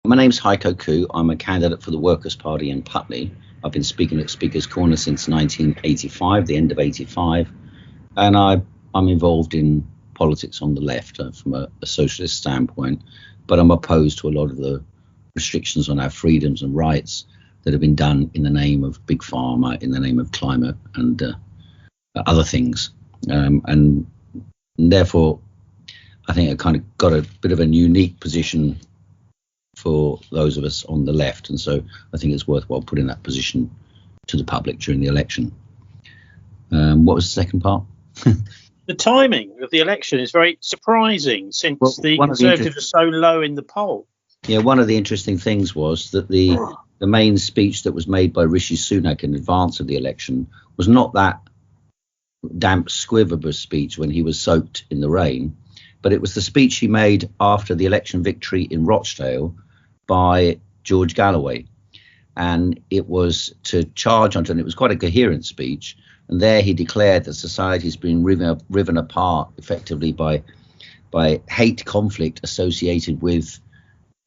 My name's Heiko Khoo. I'm a candidate for the Workers Party in Putney. I've been speaking at Speaker's Corner since 1985, the end of 85, and I'm involved in politics on the left from a socialist standpoint, but I'm opposed to a lot of the restrictions on our freedoms and rights that have been done in the name of Big Pharma, in the name of climate and other things. And therefore, I think I kind of got a bit of a unique position for those of us on the left, and so I think it's worthwhile putting that position to the public during the election. What was the second part? The timing of the election is very surprising, since the Conservatives are so low in the poll. Yeah, one of the interesting things was that the main speech that was made by Rishi Sunak in advance of the election was not that damp squiv of a speech when he was soaked in the rain, but it was the speech he made after the election victory in Rochdale by George Galloway. And it was to charge onto, and it was quite a coherent speech. And there he declared that society has been riven apart effectively by hate conflict associated with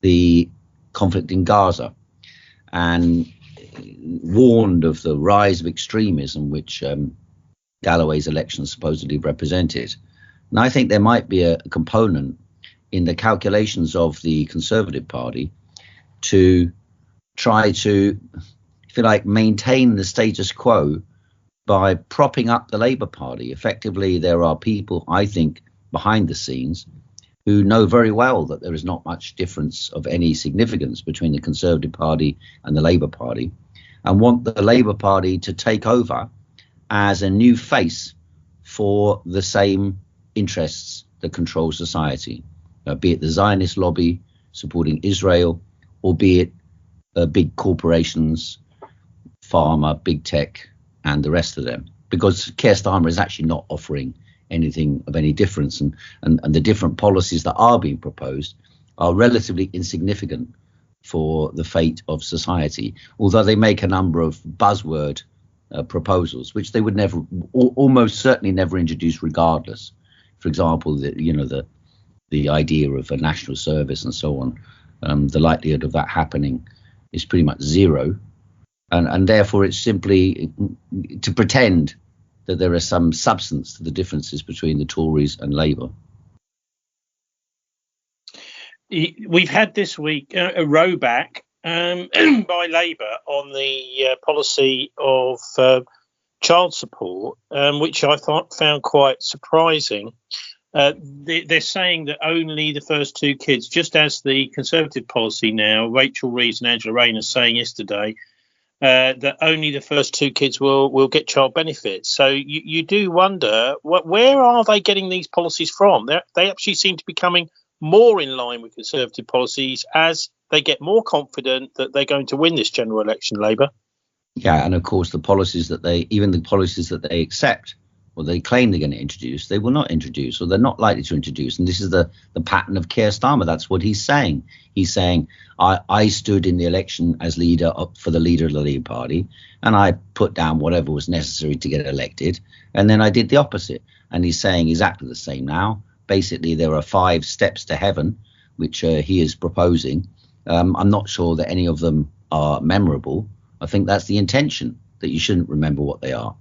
the conflict in Gaza, and warned of the rise of extremism, which Galloway's election supposedly represented. And I think there might be a component in the calculations of the Conservative Party to try to, if you like, maintain the status quo by propping up the Labour Party. Effectively, there are people, I think, behind the scenes who know very well that there is not much difference of any significance between the Conservative Party and the Labour Party, and want the Labour Party to take over as a new face for the same interests that control society, be it the Zionist lobby supporting Israel, or be it big corporations, pharma, big tech, and the rest of them. Because Keir Starmer is actually not offering anything of any difference, and the different policies that are being proposed are relatively insignificant for the fate of society, although they make a number of buzzword proposals which they would never, almost certainly never introduce regardless. For example, the idea of a national service and so on, the likelihood of that happening is pretty much zero, and therefore it's simply to pretend that there is some substance to the differences between the Tories and Labour. We've had this week a rowback by Labour on the policy of child support, which I found quite surprising. They're saying that only the first two kids, just as the Conservative policy now, Rachel Reeves and Angela Rayner saying yesterday, that only the first two kids will get child benefits. So you do wonder, where are they getting these policies from? They actually seem to be coming more in line with Conservative policies as they get more confident that they're going to win this general election, Labour. Yeah, and of course the policies that they accept or they claim they're going to introduce, they will not introduce, or they're not likely to introduce. And this is the pattern of Keir Starmer. That's what he's saying. He's saying, I stood in the election as leader up for the leader of the Labour Party, and I put down whatever was necessary to get elected. And then I did the opposite. And he's saying exactly the same now. Basically, there are 5 steps to heaven, which he is proposing. I'm not sure that any of them are memorable. I think that's the intention, that you shouldn't remember what they are.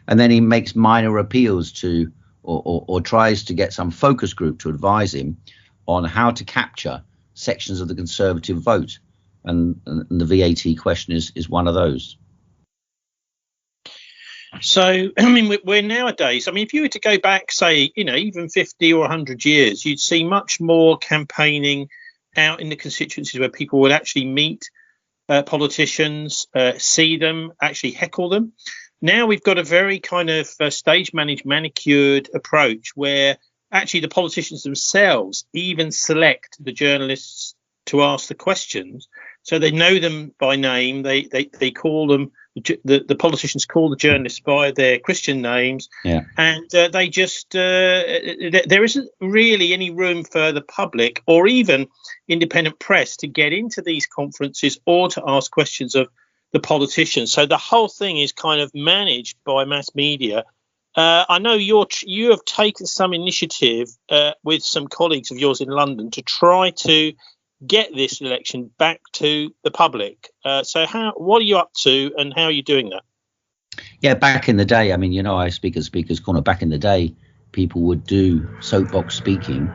And then he makes minor appeals to, or tries to get some focus group to advise him on how to capture sections of the Conservative vote. And the VAT question is one of those. So, I mean, we're nowadays, I mean, if you were to go back, say, even 50 or 100 years, you'd see much more campaigning out in the constituencies where people would actually meet politicians, see them, actually heckle them. Now we've got a very kind of stage managed, manicured approach where actually the politicians themselves even select the journalists to ask the questions. So they know them by name. They call them, the politicians call the journalists by their Christian names. Yeah. And they just, there isn't really any room for the public or even independent press to get into these conferences or to ask questions of the politicians. So the whole thing is kind of managed by mass media. I know you have taken some initiative with some colleagues of yours in London to try to get this election back to the public. So what are you up to, and how are you doing that? Yeah, back in the day, I mean, you know, I speak at Speaker's Corner. Back in the day, people would do soapbox speaking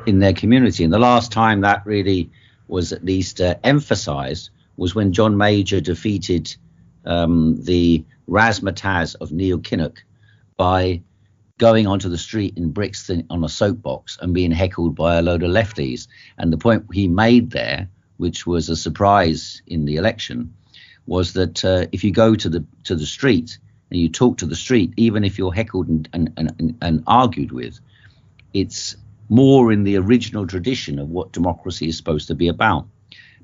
in their community. And the last time that really was at least emphasized was when John Major defeated the razzmatazz of Neil Kinnock by going onto the street in Brixton on a soapbox and being heckled by a load of lefties. And the point he made there, which was a surprise in the election, was that if you go to the street and you talk to the street, even if you're heckled and argued with, it's more in the original tradition of what democracy is supposed to be about.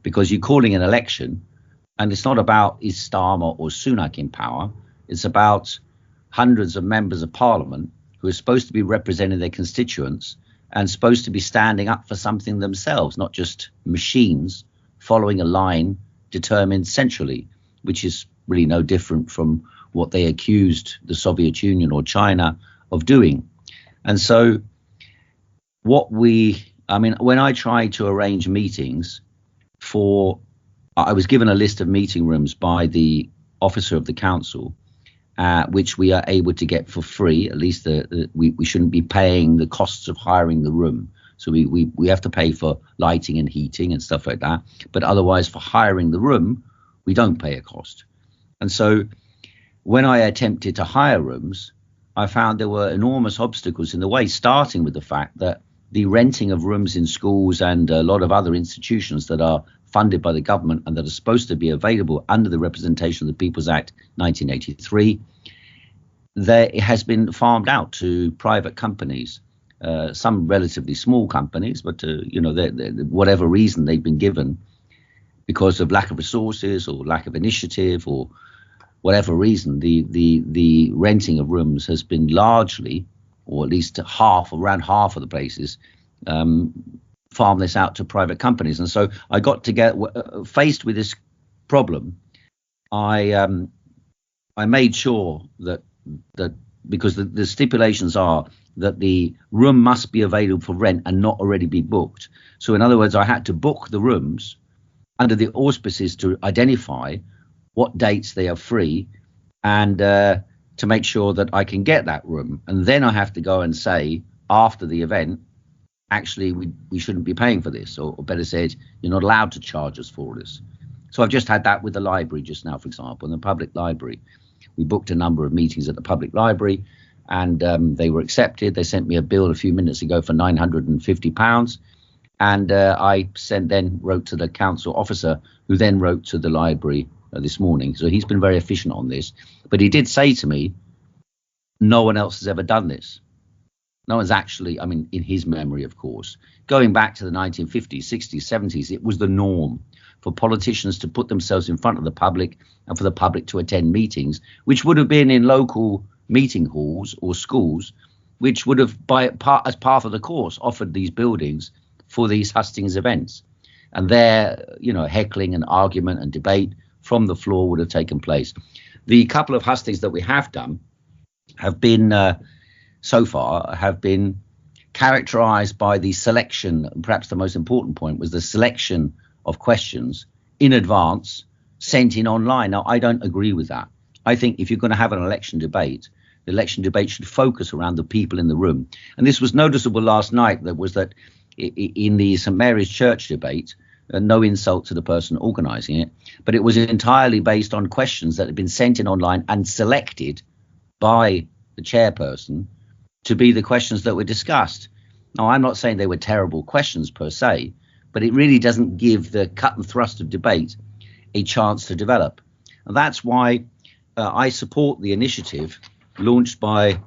Because you're calling an election, and it's not about is Starmer or Sunak in power. It's about hundreds of members of parliament who are supposed to be representing their constituents and supposed to be standing up for something themselves, not just machines following a line determined centrally, which is really no different from what they accused the Soviet Union or China of doing. And so when I tried to arrange meetings I was given a list of meeting rooms by the officer of the council, which we are able to get for free. At least we shouldn't be paying the costs of hiring the room. So we have to pay for lighting and heating and stuff like that. But otherwise, for hiring the room, we don't pay a cost. And so when I attempted to hire rooms, I found there were enormous obstacles in the way, starting with the fact that the renting of rooms in schools and a lot of other institutions that are funded by the government and that are supposed to be available under the Representation of the People's Act 1983, it has been farmed out to private companies, some relatively small companies, but whatever reason they've been given, because of lack of resources or lack of initiative or whatever reason, the renting of rooms has been largely, or at least around half of the places, farm this out to private companies. And so I got to get faced with this problem. I made sure that because the stipulations are that the room must be available for rent and not already be booked. So in other words, I had to book the rooms under the auspices to identify what dates they are free and to make sure that I can get that room. And then I have to go and say after the event, actually, we shouldn't be paying for this, or better said, you're not allowed to charge us for this. So I've just had that with the library just now, for example, in the public library. We booked a number of meetings at the public library and they were accepted. They sent me a bill a few minutes ago for £950. And I wrote to the council officer, who then wrote to the library this morning. So he's been very efficient on this. But he did say to me, no one else has ever done this. No one's actually, in his memory, of course, going back to the 1950s, 60s, 70s, it was the norm for politicians to put themselves in front of the public and for the public to attend meetings, which would have been in local meeting halls or schools, which would have, as part of the course, offered these buildings for these hustings events. And there, heckling and argument and debate from the floor would have taken place. The couple of hustings that we have done have been so far have been characterized by the selection. Perhaps the most important point was the selection of questions in advance sent in online. Now, I don't agree with that. I think if you're going to have an election debate, the election debate should focus around the people in the room. And this was noticeable last night. That in the St. Mary's Church debate, no insult to the person organising it, but it was entirely based on questions that had been sent in online and selected by the chairperson to be the questions that were discussed. Now, I'm not saying they were terrible questions per se, but it really doesn't give the cut and thrust of debate a chance to develop. And that's why I support the initiative launched by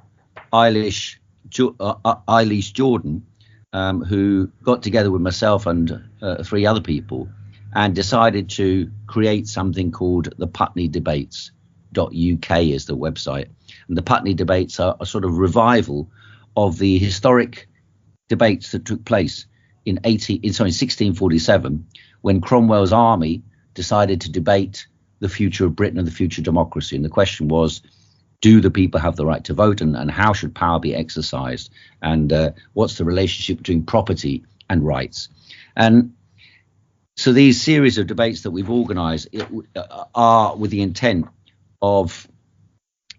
Eilish Jordan, who got together with myself and 3 other people and decided to create something called the Putney Debates.uk is the website. And the Putney Debates are a sort of revival of the historic debates that took place in 1647, when Cromwell's army decided to debate the future of Britain and the future of democracy. And the question was, do the people have the right to vote, and how should power be exercised? And what's the relationship between property and rights? And So these series of debates that we've organised are with the intent of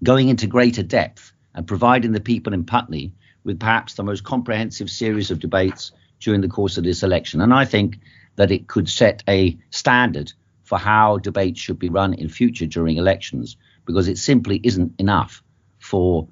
going into greater depth and providing the people in Putney with perhaps the most comprehensive series of debates during the course of this election. And I think that it could set a standard for how debates should be run in future during elections, because it simply isn't enough for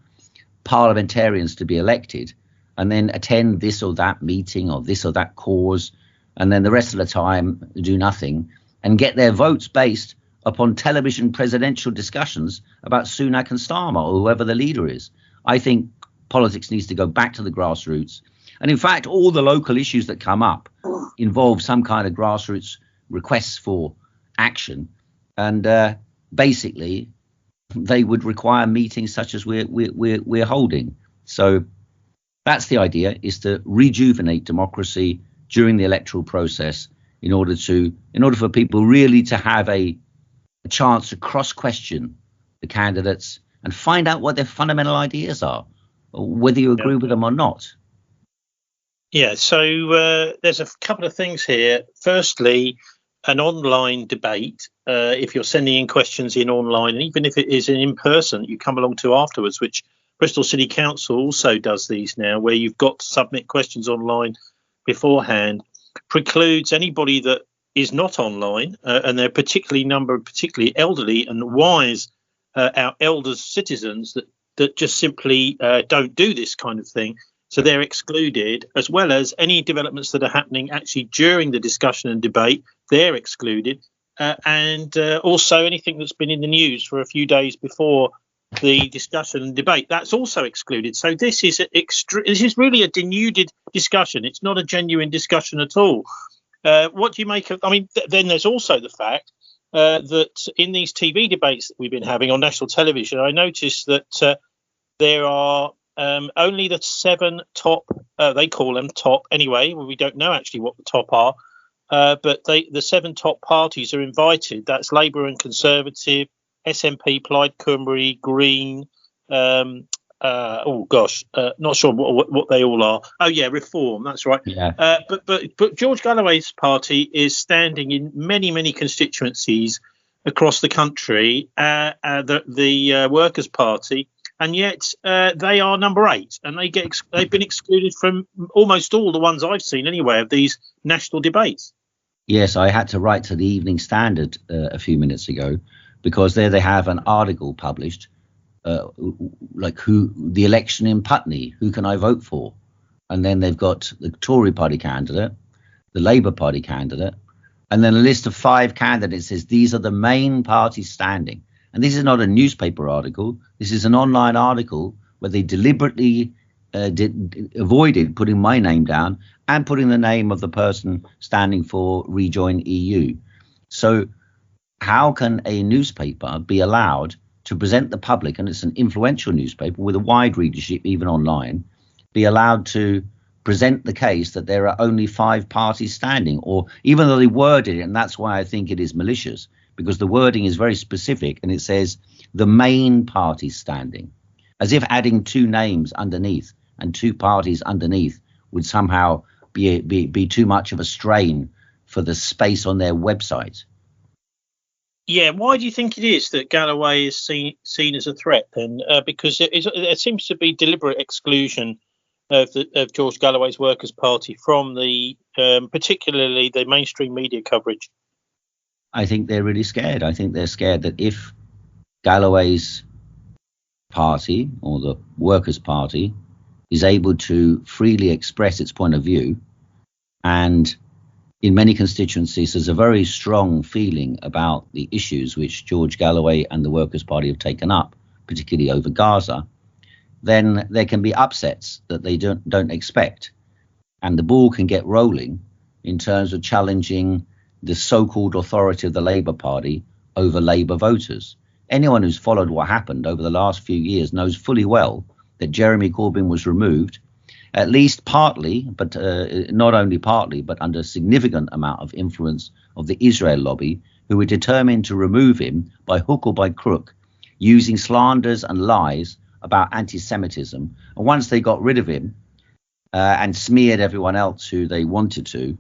parliamentarians to be elected and then attend this or that meeting or this or that cause, and then the rest of the time do nothing and get their votes based upon television presidential discussions about Sunak and Starmer or whoever the leader is. I think politics needs to go back to the grassroots. And in fact, all the local issues that come up involve some kind of grassroots requests for action. And basically, they would require meetings such as we're holding. So that's the idea, is to rejuvenate democracy during the electoral process in order for people really to have a chance to cross-question the candidates and find out what their fundamental ideas are, whether you agree with them or not. Yeah, so there's a couple of things here. Firstly, an online debate, if you're sending in questions in online, and even if it is in person, you come along to afterwards, which Bristol City Council also does these now, where you've got to submit questions online beforehand, precludes anybody that is not online, and they're particularly elderly and wise, our elders citizens that just simply don't do this kind of thing. So they're excluded, as well as any developments that are happening actually during the discussion and debate, they're excluded. And also anything that's been in the news for a few days before the discussion and debate, that's also excluded. So this is really a denuded discussion. It's not a genuine discussion at all. What do you make of? I mean, then there's also the fact that in these TV debates that we've been having on national television, I noticed that there are only the 7 top, they call them top anyway. Well, we don't know actually what the top are, but the 7 top parties are invited. That's Labour and Conservative, SNP, Plaid Cymru, Green. Not sure what they all are. Oh yeah, Reform. That's right. Yeah. But George Galloway's party is standing in many constituencies across the country. The Workers' Party. And yet they are number 8, and they've been excluded from almost all the ones I've seen anyway of these national debates. Yes, I had to write to the Evening Standard a few minutes ago, because there they have an article published, like the election in Putney, who can I vote for? And then they've got the Tory party candidate, the Labour party candidate, and then a list of 5 candidates says these are the main parties standing. And this is not a newspaper article. This is an online article where they deliberately avoided putting my name down and putting the name of the person standing for Rejoin EU. So how can a newspaper be allowed to present the public, and it's an influential newspaper with a wide readership, even online, be allowed to present the case that there are only 5 parties standing? Or even though they worded it, and that's why I think it is malicious, because the wording is very specific, and it says the main parties standing, as if adding 2 names underneath and 2 parties underneath would somehow be too much of a strain for the space on their website. Yeah, why do you think it is that Galloway is seen as a threat then? Because there seems to be deliberate exclusion of George Galloway's Workers' Party from the particularly the mainstream media coverage. I think they're really scared. I think they're scared that if Galloway's party, or the Workers' Party, is able to freely express its point of view, and in many constituencies there's a very strong feeling about the issues which George Galloway and the Workers' Party have taken up, particularly over Gaza, then there can be upsets that they don't expect. And the ball can get rolling in terms of challenging the so-called authority of the Labour Party over Labour voters. Anyone who's followed what happened over the last few years knows fully well that Jeremy Corbyn was removed, at least partly, but not only partly, but under a significant amount of influence of the Israel lobby, who were determined to remove him by hook or by crook, using slanders and lies about anti-Semitism. And once they got rid of him and smeared everyone else who they wanted to,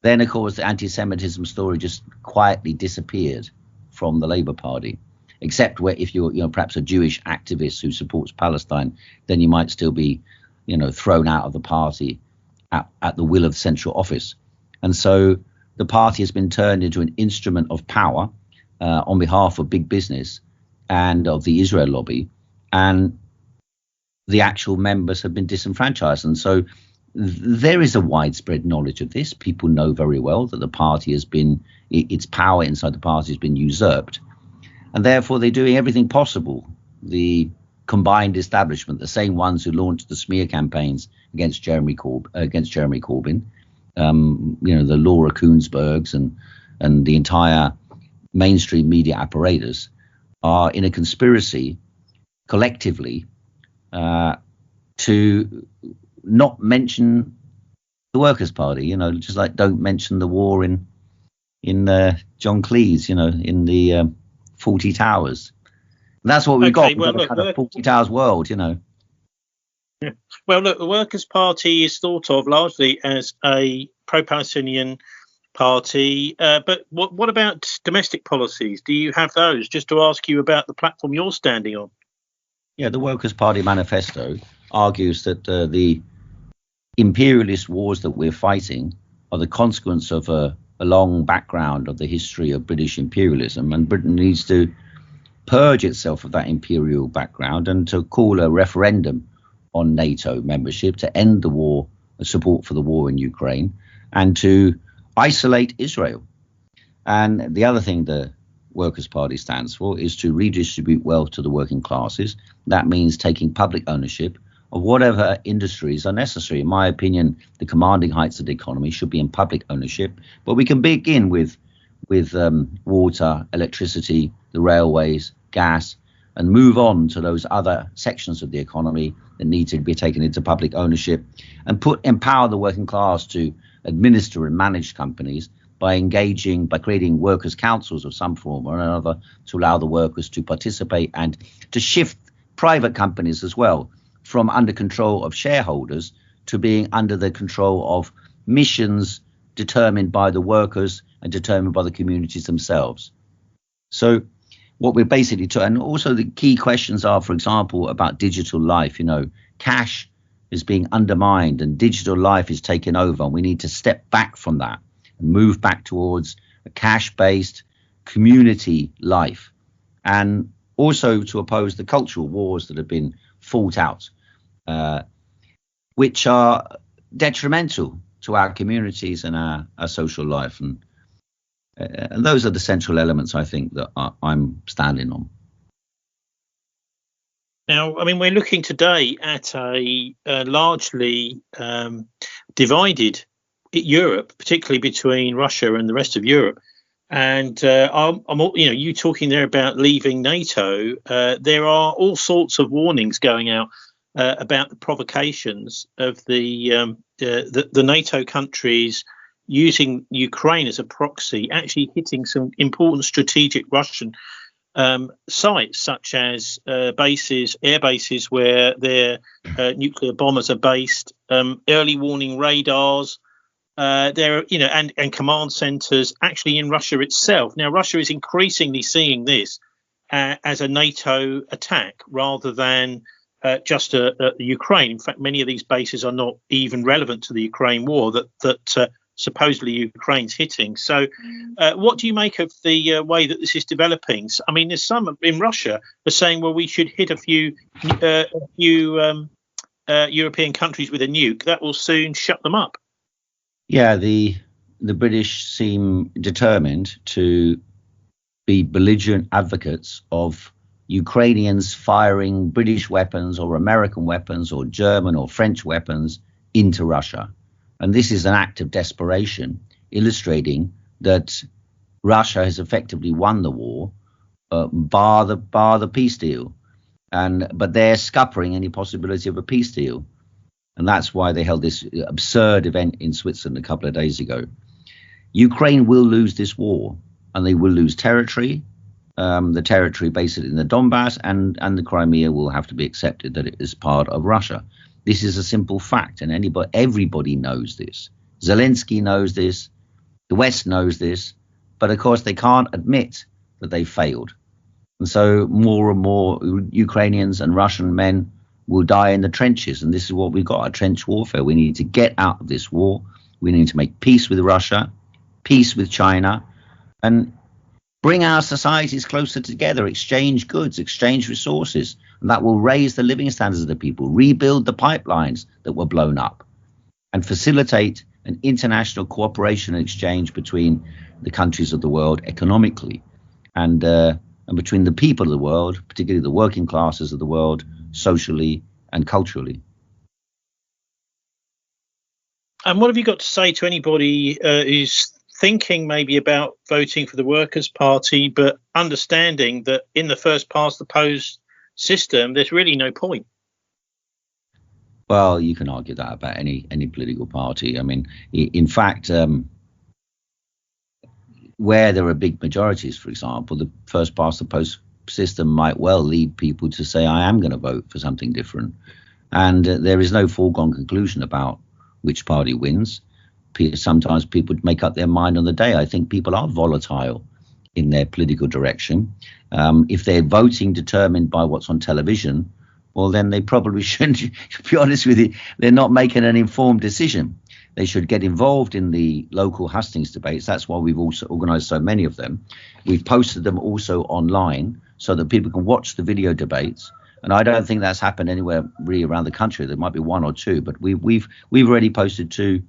Then, of course, the anti-Semitism story just quietly disappeared from the Labour Party, except where if you're, perhaps a Jewish activist who supports Palestine, then you might still be, thrown out of the party at the will of central office. And so the party has been turned into an instrument of power on behalf of big business and of the Israel lobby, and the actual members have been disenfranchised. And so there is a widespread knowledge of this. People know very well that the party has been, its power inside the party has been usurped. And therefore, they're doing everything possible. The combined establishment, the same ones who launched the smear campaigns against Jeremy Corbyn, the Laura Kuenssbergs and the entire mainstream media apparatus, are in a conspiracy collectively to not mention the Workers' Party, just like don't mention the war in John Cleese, in the 40 Towers. And that's what we've got. We've got a kind of 40 Towers world, Yeah. Well, look, the Workers' Party is thought of largely as a pro-Palestinian party. But what about domestic policies? Do you have those? Just to ask you about the platform you're standing on. Yeah, the Workers' Party manifesto argues that the imperialist wars that we're fighting are the consequence of a long background of the history of British imperialism, and Britain needs to purge itself of that imperial background and to call a referendum on NATO membership to end the war, support for the war in Ukraine, and to isolate Israel. And the other thing the Workers' Party stands for is to redistribute wealth to the working classes. That means taking public ownership of whatever industries are necessary. In my opinion, the commanding heights of the economy should be in public ownership, but we can begin with water, electricity, the railways, gas, and move on to those other sections of the economy that need to be taken into public ownership, and empower the working class to administer and manage companies by creating workers' councils of some form or another to allow the workers to participate and to shift private companies as well from under control of shareholders to being under the control of missions determined by the workers and determined by the communities themselves. So what we're basically and also the key questions are, for example, about digital life. Cash is being undermined and digital life is taken over, and we need to step back from that and move back towards a cash-based community life, and also to oppose the cultural wars that have been fought out, which are detrimental to our communities and our social life. And those are the central elements, I think, that I'm standing on. Now, I mean, we're looking today at a largely divided Europe, particularly between Russia and the rest of Europe. And you talking there about leaving NATO. There are all sorts of warnings going out about the provocations of the NATO countries using Ukraine as a proxy, actually hitting some important strategic Russian sites, such as air bases where their nuclear bombers are based, early warning radars. And command centres actually in Russia itself. Now, Russia is increasingly seeing this as a NATO attack rather than just Ukraine. In fact, many of these bases are not even relevant to the Ukraine war that supposedly Ukraine's hitting. So what do you make of the way that this is developing? I mean, there's some in Russia are saying, well, we should hit a few European countries with a nuke. That will soon shut them up. Yeah, the British seem determined to be belligerent advocates of Ukrainians firing British weapons or American weapons or German or French weapons into Russia. And this is an act of desperation, illustrating that Russia has effectively won the war, bar the peace deal. But they're scuppering any possibility of a peace deal. And that's why they held this absurd event in Switzerland a couple of days ago. Ukraine will lose this war, and they will lose territory, the territory basically in the Donbass, and the Crimea will have to be accepted that it is part of Russia. This is a simple fact, and everybody knows this. Zelensky knows this. The West knows this, but of course they can't admit that they failed. And so more and more Ukrainians and Russian men will die in the trenches. And this is what we've got, a trench warfare. We need to get out of this war. We need to make peace with Russia, peace with China, and bring our societies closer together, exchange goods, exchange resources. And that will raise the living standards of the people, rebuild the pipelines that were blown up, and facilitate an international cooperation and exchange between the countries of the world economically, and between the people of the world, particularly the working classes of the world, socially and culturally. And what have you got to say to anybody who's thinking maybe about voting for the Workers' Party, but understanding that in the first past the post system, there's really no point? Well, you can argue that about any political party. I mean, in fact, where there are big majorities, for example, the first past the post system might well lead people to say, I am going to vote for something different. And there is no foregone conclusion about which party wins. Sometimes people make up their mind on the day. I think people are volatile in their political direction. If they're voting determined by what's on television, well, then they probably shouldn't, to be honest with you, they're not making an informed decision. They should get involved in the local hustings debates. That's why we've also organised so many of them. We've posted them also online so that people can watch the video debates. And I don't think that's happened anywhere really around the country. There might be one or two, but we've already posted 2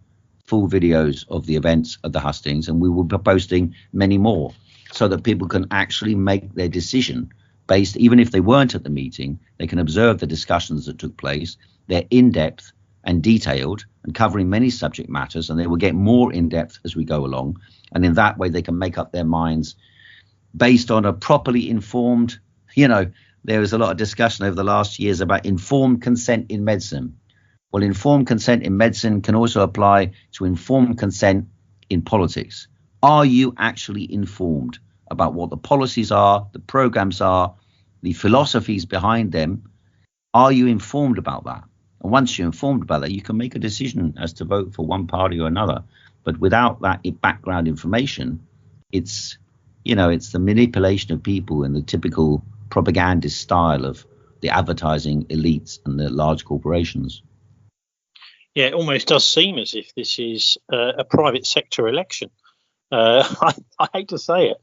full videos of the events of the hustings, and we will be posting many more so that people can actually make their decision based, even if they weren't at the meeting, they can observe the discussions that took place. They're in-depth and detailed and covering many subject matters, and they will get more in-depth as we go along. And in that way, they can make up their minds based on a properly informed, there was a lot of discussion over the last years about informed consent in medicine. Well, informed consent in medicine can also apply to informed consent in politics. Are you actually informed about what the policies are, the programs are, the philosophies behind them? Are you informed about that? And once you're informed about that, you can make a decision as to vote for one party or another. But without that background information, it's the manipulation of people in the typical propagandist style of the advertising elites and the large corporations. Yeah, it almost does seem as if this is a private sector election. I hate to say it.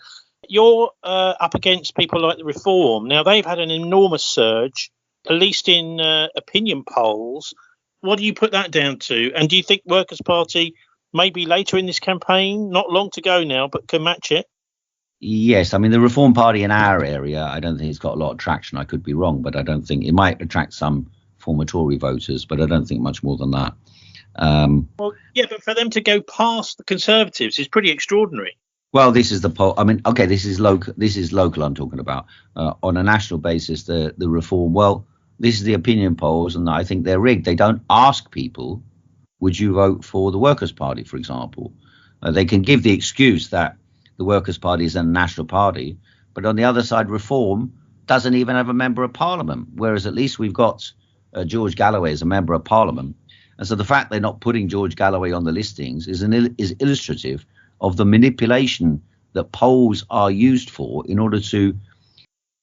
You're up against people like the Reform. Now, they've had an enormous surge, at least in opinion polls. What do you put that down to? And do you think Workers' Party, maybe later in this campaign, not long to go now, but can match it? Yes, I mean, the Reform Party in our area, I don't think it's got a lot of traction. I could be wrong, but I don't think it might attract some former Tory voters, but I don't think much more than that. Well, yeah, but for them to go past the Conservatives is pretty extraordinary. Well, this is the poll. I mean, OK, this is local. This is local. I'm talking about on a national basis, the Reform. Well, this is the opinion polls, and I think they're rigged. They don't ask people, would you vote for the Workers' Party, for example? They can give the excuse that the Workers' Party is a national party, but on the other side, Reform doesn't even have a member of Parliament, whereas at least we've got George Galloway as a member of Parliament. And so the fact they're not putting George Galloway on the listings is illustrative of the manipulation that polls are used for in order to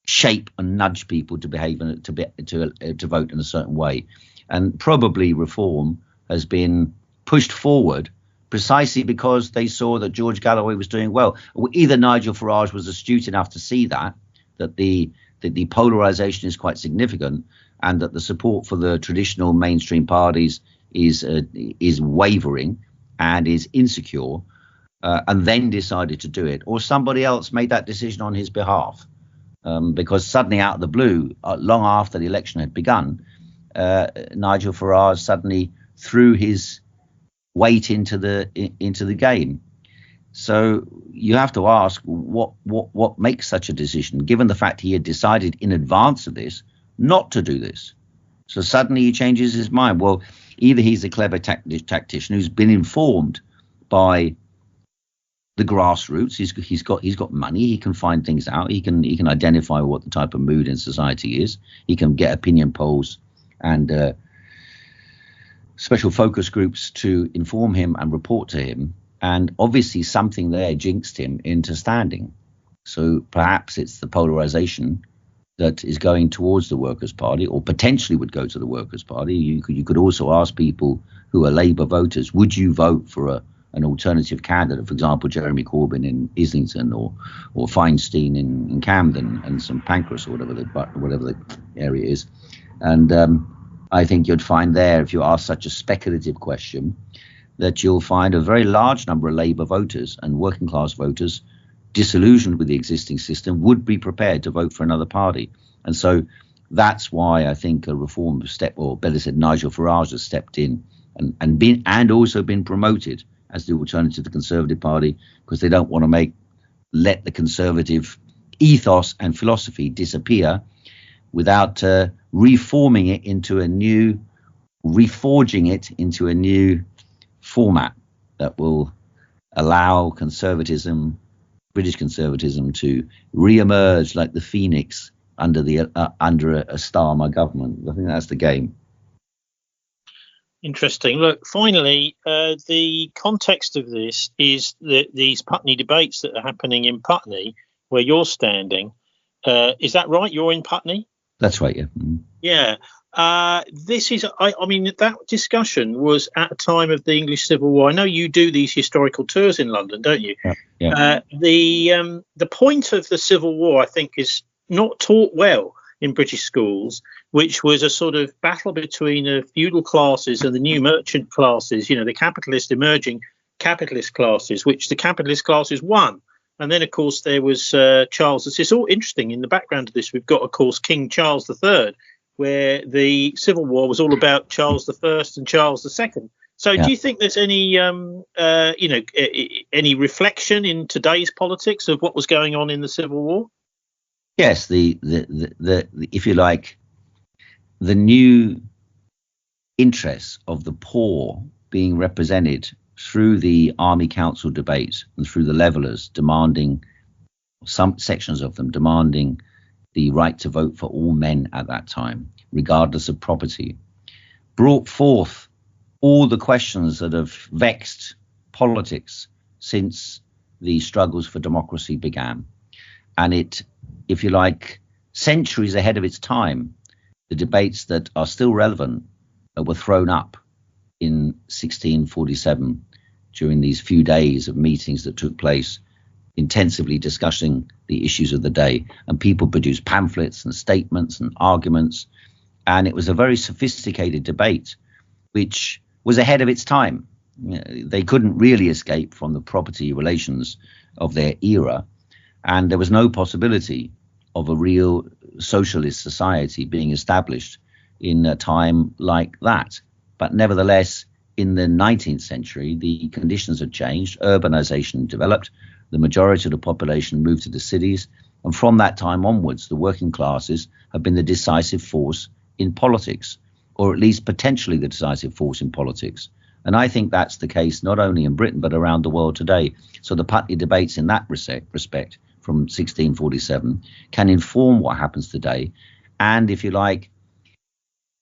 shape and nudge people to behave and to vote in a certain way. And probably Reform has been pushed forward precisely because they saw that George Galloway was doing well. Either Nigel Farage was astute enough to see that the polarization is quite significant, and that the support for the traditional mainstream parties is wavering and is insecure, and then decided to do it, or somebody else made that decision on his behalf, because suddenly out of the blue, long after the election had begun, Nigel Farage suddenly threw his weight into the game. So you have to ask what makes such a decision, given the fact he had decided in advance of this not to do this. So suddenly he changes his mind. Well, either he's a clever tactician who's been informed by the grassroots. He's got money. He can find things out. He can identify what the type of mood in society is. He can get opinion polls and special focus groups to inform him and report to him. And obviously something there jinxed him into standing. So perhaps it's the polarization that is going towards the Workers' Party, or potentially would go to the Workers' Party. You could also ask people who are Labour voters, would you vote for an alternative candidate, for example, Jeremy Corbyn in Islington, or Feinstein in Camden, and St Pancras, or whatever the area is. And I think you'd find there, if you ask such a speculative question, that you'll find a very large number of Labour voters and working class voters disillusioned with the existing system would be prepared to vote for another party. And so that's why I think a reform step, or better said, Nigel Farage has stepped in and also been promoted as the alternative to the Conservative Party, because they don't want to let the Conservative ethos and philosophy disappear without reforging it into a new format that will allow British conservatism, to re-emerge like the phoenix under a Starmer government. I think that's the game. Interesting. Look, finally, the context of this is these Putney debates that are happening in Putney, where you're standing. Is that right? You're in Putney? That's right, yeah. Mm. Yeah. This is, I mean, that discussion was at the time of the English Civil War. I know you do these historical tours in London, don't you? Yeah. The point of the Civil War, I think, is not taught well in British schools, which was a sort of battle between the feudal classes and the new merchant classes, the capitalist emerging capitalist classes, which the capitalist classes won. And then, of course, there was Charles. It's all interesting. In the background of this, we've got, of course, King Charles III, where the Civil War was all about Charles I and Charles II. So do you think there's any, any reflection in today's politics of what was going on in the Civil War? Yes, the if you like, the new interests of the poor being represented through the Army Council debate and through the levellers, demanding, some sections of them demanding the right to vote for all men at that time, regardless of property, brought forth all the questions that have vexed politics since the struggles for democracy began. And it, if you like, centuries ahead of its time, the debates that are still relevant were thrown up in 1647 during these few days of meetings that took place, intensively discussing the issues of the day. And people produced pamphlets and statements and arguments. And it was a very sophisticated debate, which was ahead of its time. They couldn't really escape from the property relations of their era. And there was no possibility of a real socialist society being established in a time like that. But nevertheless, in the 19th century, the conditions had changed. Urbanization developed. The majority of the population moved to the cities. And from that time onwards, the working classes have been the decisive force in politics, or at least potentially the decisive force in politics. And I think that's the case not only in Britain, but around the world today. So the Putney debates in that respect from 1647 can inform what happens today. And if you like,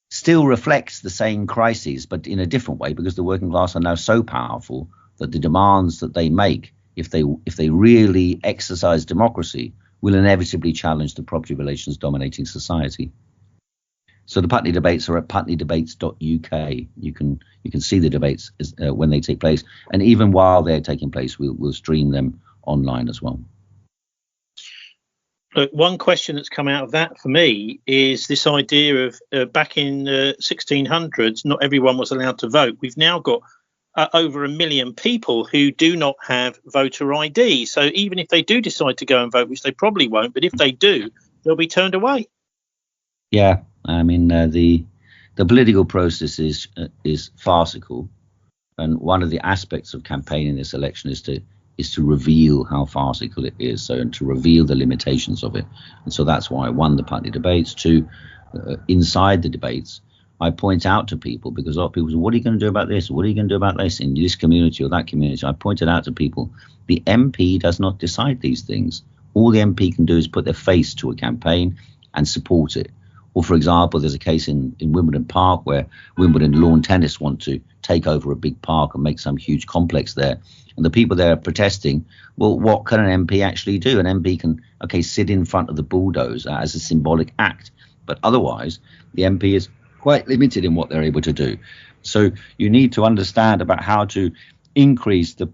still reflects the same crises, but in a different way, because the working class are now so powerful that the demands that they make, if they really exercise democracy, will inevitably challenge the property relations dominating society. So the Putney debates are at putneydebates.uk. You can see the debates when they take place, and even while they're taking place, we'll stream them online as well. Look, one question that's come out of that for me is this idea of back in 1600s, not everyone was allowed to vote. We've now got over 1 million people who do not have voter ID. So even if they do decide to go and vote, which they probably won't, but if they do, they'll be turned away. Yeah, I mean, the political process is farcical. And one of the aspects of campaigning this election is to reveal how farcical it is, and to reveal the limitations of it. And so that's why I won the Putney debates. Inside the debates, I point out to people, because a lot of people say, what are you going to do about this? What are you going to do about this in this community or that community? I pointed out to people, the MP does not decide these things. All the MP can do is put their face to a campaign and support it. Or, for example, there's a case in Wimbledon Park where Wimbledon lawn tennis want to take over a big park and make some huge complex there. And the people there are protesting. Well, what can an MP actually do? An MP can, sit in front of the bulldozer as a symbolic act. But otherwise, the MP is quite limited in what they're able to do. So you need to understand about how to increase the